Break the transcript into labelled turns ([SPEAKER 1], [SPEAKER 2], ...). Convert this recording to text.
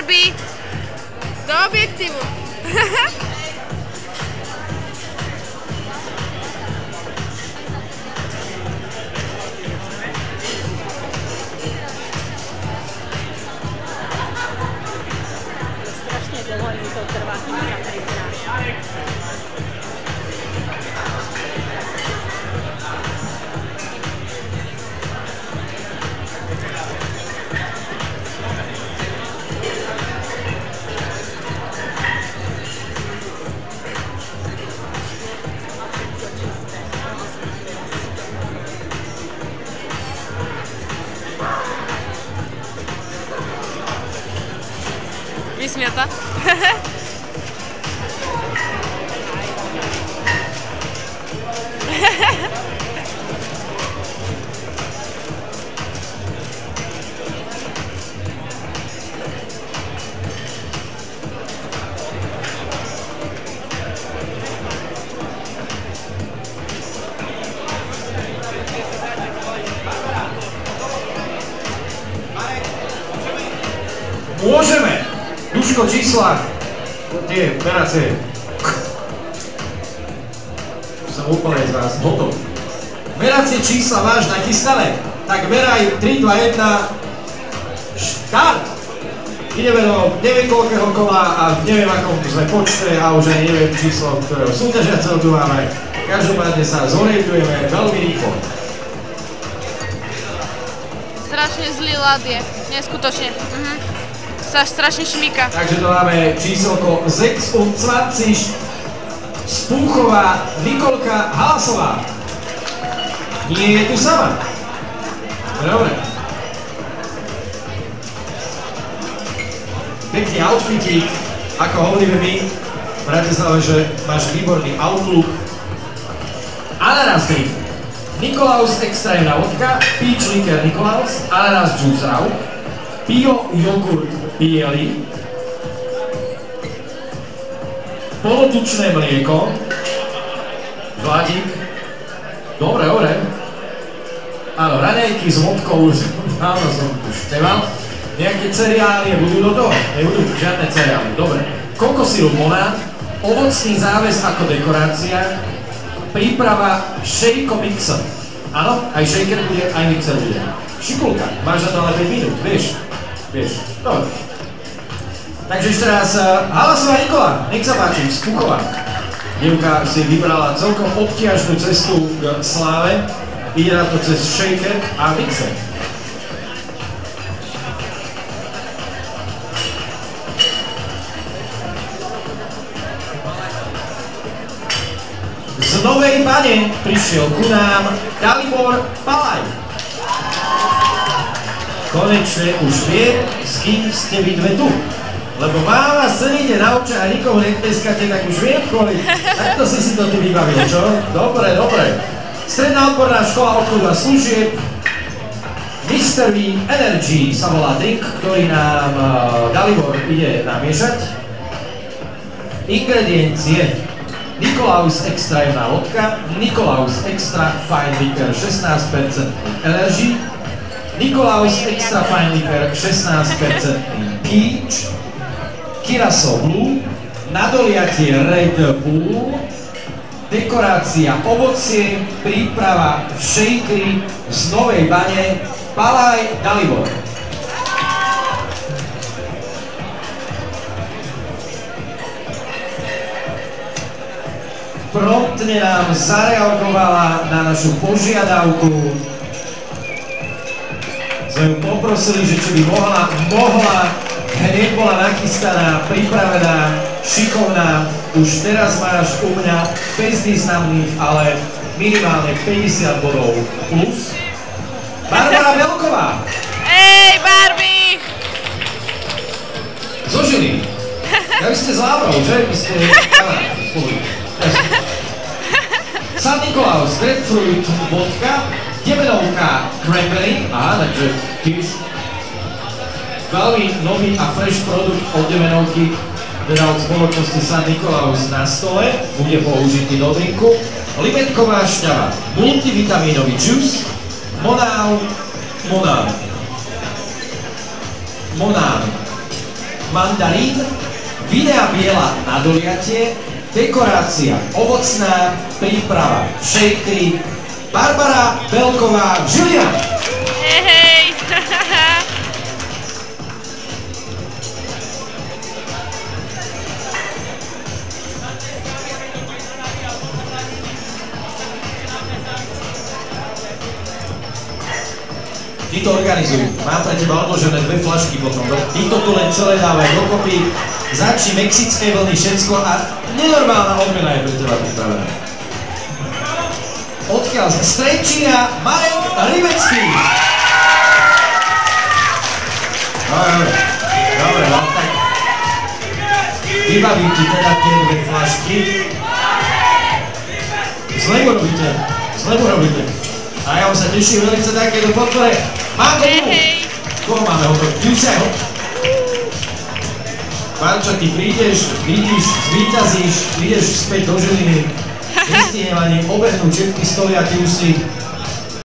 [SPEAKER 1] Barbie! Do objektívu!
[SPEAKER 2] Strašne dlho im to trvá, kým sa pripraví.
[SPEAKER 1] Vysmiata?
[SPEAKER 3] Môžeme! Duško, čísla, tie meracie. Som úplne z vás hotov. Meracie čísla máš nachystané? Tak meraj 3, 2, 1, štart! Ideme do neviem koľkého kola a neviem akom sme počte a už aj neviem číslo, ktorého súťažiaceho tu máme. Každopádne sa zorientujeme veľmi rýchlo.
[SPEAKER 1] Strašne zlý ľad je, neskutočne. Sa strašne šmíka.
[SPEAKER 3] Takže to máme číselko 26 Spúchová Nikolka Halasová. Nie je tu sama. Dobre. Pekný outfitík, ako hovoríme my v Bratislave, že máš výborný outlook. Ananas drink. Nikolaus extrémna vodka, peach liquor Nikolaus, ananas juice raw, bio jogurt biely, polotučné mlieko, žladík, dobre, dobre. Áno, raňajky s vodkou, áno, som už nemal. Nejaké cereálie budú do toho? Nebudú žiadne cereálie, dobre. Kokosirup monát, ovocný záväz ako dekorácia, príprava shake mixer. Áno, aj shaker bude, aj mixer bude. Šikulka, máš na to ale 5 minút, vieš? Vieš, dobre. Takže ešte raz, Halasová Nikola, nech sa páči, Spúchová. Dievka si vybrala celkom obťažnú cestu k sláve. Ide na to cez shaker a mixer. Z Novej Bane prišiel ku nám Dalibor Palaj. Konečne už vie, s kým ste vy dve tu. Lebo máma sedíte na oča a nikoho netleskate, tak už viem kvôli. Takto si to tu vybavil, čo? Dobre, dobre. Stredná odborná škola obchodu a služieb Mr. V Energy sa volá drink, ktorý nám Dalibor ide namiešať. Ingrediencie: Nikolaus extra jemná vodka, Nikolaus extra fine liquor 16% energy, Nikolaus extra fine liquor 16% peach, Curacao Blue, nadoliatie Red Bull, dekorácia ovocie, príprava shakery z Novej Bane, Palaj Dalibor. Promptne nám zareagovala na našu požiadavku. Sme ju poprosili, že či by mohla, hneď bola nachystaná, pripravená, šikovná. Už teraz máš u mňa bezvýznamných, ale minimálne 50 bodov plus. Barbara Belková.
[SPEAKER 1] Ej, Barbie!
[SPEAKER 3] Zo Žily. Ja vy ste z Lávrov, že? Vy ste kamaráti spolu. San Nikolaus, grapefruit, vodka, demenovka, cranberry, aha, takže tiež veľmi nový a fresh produkt od demenovky, teda od spoločnosti San Nikolaus na stole, bude použitý do drinku. Limetková šťava, multivitamínový juice, Monán, mandarín, vinná biela na doliatie, dekorácia ovocná, príprava šejkry, Barbara Belková, Žilina.
[SPEAKER 1] Hej.
[SPEAKER 3] Ty to organizuj. Mám pre teba odložené 2 flašky potom. Ty to tu len celé dávaj dokopy. Začni mexické vlny, všetko a nenormálna odmena je pre teba pripravená. Odkiaľ z Trenčína Marek Ribecký. Dobre, no tak. Vybavím ti teda tie 2 flašky. Zle robíte. A ja sa teším veľmi takéto podpore. Mám komu? Koho máme hotový? Ďuseho. Pančo, ty prídeš, zvíťazíš, prídeš späť do Žiliny. Nestihnem ani obehnúť všetky stoly a ty už si